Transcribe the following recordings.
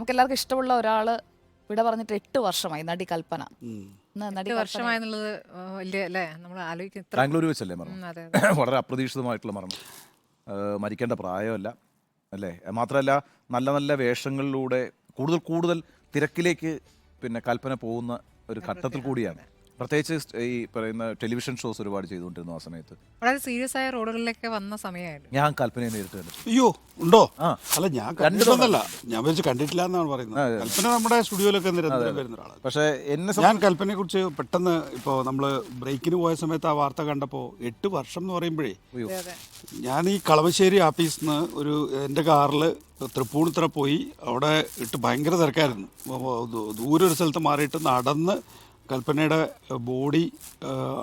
നമുക്ക് എല്ലാവർക്കും ഇഷ്ടമുള്ള ഒരാള് ഇവിടെ പറഞ്ഞിട്ട് 8 വർഷമായി, നടി കൽപ്പന. നടി വർഷമായെന്നുള്ളത് വലിയ അല്ലേ, നമ്മൾ ആലോചിക്കും. ബാംഗ്ലൂർ വെച്ചല്ലേ മരണം? അതെ വളരെ അപ്രതീക്ഷിതമായിട്ടുള്ള മരണം. മരിക്കേണ്ട പ്രായമല്ല അല്ലേ? മാത്രമല്ല നല്ല നല്ല വേഷങ്ങളിലൂടെ കൂടുതൽ കൂടുതൽ തിരക്കിലേക്ക് പിന്നെ കൽപ്പന പോകുന്ന ഒരു ഘട്ടത്തിൽ കൂടിയാണ്. പ്രത്യേകിച്ച് ഈ പറയുന്ന ടെലിവിഷൻ ഷോസ് ഒരുപാട് ചെയ്തുകൊണ്ടിരുന്നു ആ സമയത്ത്. വളരെ സീരിയസ് ആയ റോളുകളിലൊക്കെ വന്ന സമയമായിരുന്നു. ഞാൻ കൽപ്പനയെ നേരിട്ട് കണ്ടു. അയ്യോ ഉണ്ടോ? ആ അല്ല, ഞാൻ കണ്ടിട്ടൊന്നല്ല, ഞാൻ വെച്ച് കണ്ടിട്ടില്ല എന്നാണ് പറയുന്നത്. കൽപ്പന നമ്മുടെ സ്റ്റുഡിയോയിലൊക്കെ നിരന്തരം വരുന്ന ഒരാളാണ്. പക്ഷേ എന്നെ ഞാൻ കൽപ്പനയെ കുറിച്ച് പെട്ടെന്ന് ഇപ്പോൾ നമ്മൾ ബ്രേക്കിന് പോയ സമയത്ത് ആ വാർത്ത കണ്ടപ്പോൾ 8 വർഷം എന്ന് പറയുമ്പോഴേ, ഞാൻ ഈ കളമശ്ശേരി ആഫീസിൽ നിന്ന് എൻ്റെ കാറിൽ തൃപ്പൂണിത്തുറ പോയി അവിടെ ഇട്ട് ഭയങ്കര തിരക്കായിരുന്നു. ദൂരെ ഒരു സ്ഥലത്ത് മാറിയിട്ട് നടന്ന് കൽപ്പനയുടെ ബോഡി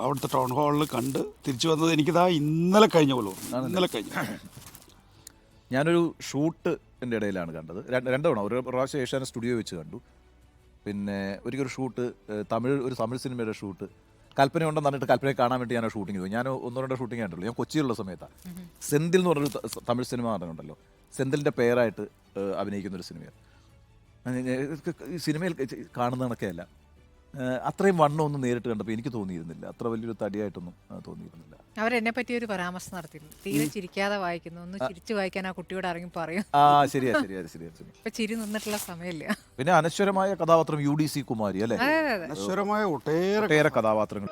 അവിടുത്തെ ടൗൺ ഹാളിൽ കണ്ട് തിരിച്ചു വന്നത് എനിക്കിതാ ഇന്നലെ കഴിഞ്ഞ പോലെ ഇന്നലെ കഴിഞ്ഞ. ഞാനൊരു ഷൂട്ട് എൻ്റെ ഇടയിലാണ് കണ്ടത്. രണ്ട് തവണ. ഒരു പ്രാവശ്യം ഏഷ്യാനെറ്റ് സ്റ്റുഡിയോ വെച്ച് കണ്ടു. പിന്നെ ഒരിക്കലൊരു ഷൂട്ട് ഒരു തമിഴ് സിനിമയുടെ ഷൂട്ട് കൽപ്പന ഉണ്ടെന്ന് പറഞ്ഞിട്ട് കൽപ്പനയെ കാണാൻ വേണ്ടി ഞാൻ ഷൂട്ടിങ് പോയി. ഞാൻ 1-2 ഷൂട്ടിങ് ആയിട്ടുള്ളൂ. ഞാൻ കൊച്ചിയിലുള്ള സമയത്താണ്. സെന്തിൽ എന്ന് പറഞ്ഞൊരു തമിഴ് സിനിമ നടനുണ്ടല്ലോ, സെന്തിലിൻ്റെ പേരായിട്ട് അഭിനയിക്കുന്നൊരു സിനിമയാണ്. ഈ സിനിമയിൽ കാണുന്ന കണക്കെയല്ല, അത്രയും വണ്ണമൊന്നും നേരിട്ട് കണ്ടപ്പോൾ എനിക്ക് തോന്നിയിരുന്നില്ല. അത്ര വലിയൊരു തടിയായിട്ടൊന്നും തോന്നിയിരുന്നില്ല. അവരെന്നെ പറ്റി ഒരു പരാമർശം നടത്തിയിരുന്നു, തീരെ ചിരിക്കാതെ വായിക്കുന്നു, ഒന്ന് ചിരിച്ചു വായിക്കാൻ ആ കുട്ടിയോട് ഇറങ്ങി പറയും. ശരിയാ. ഇപ്പൊ ചിരി നിന്നിട്ടുള്ള സമയമില്ല. പിന്നെ അനശ്വരമായ കഥാപാത്രം UDC കുമാരി അല്ലേ? അനശ്വരമായ ഒട്ടേറെ കഥാപാത്രങ്ങൾ.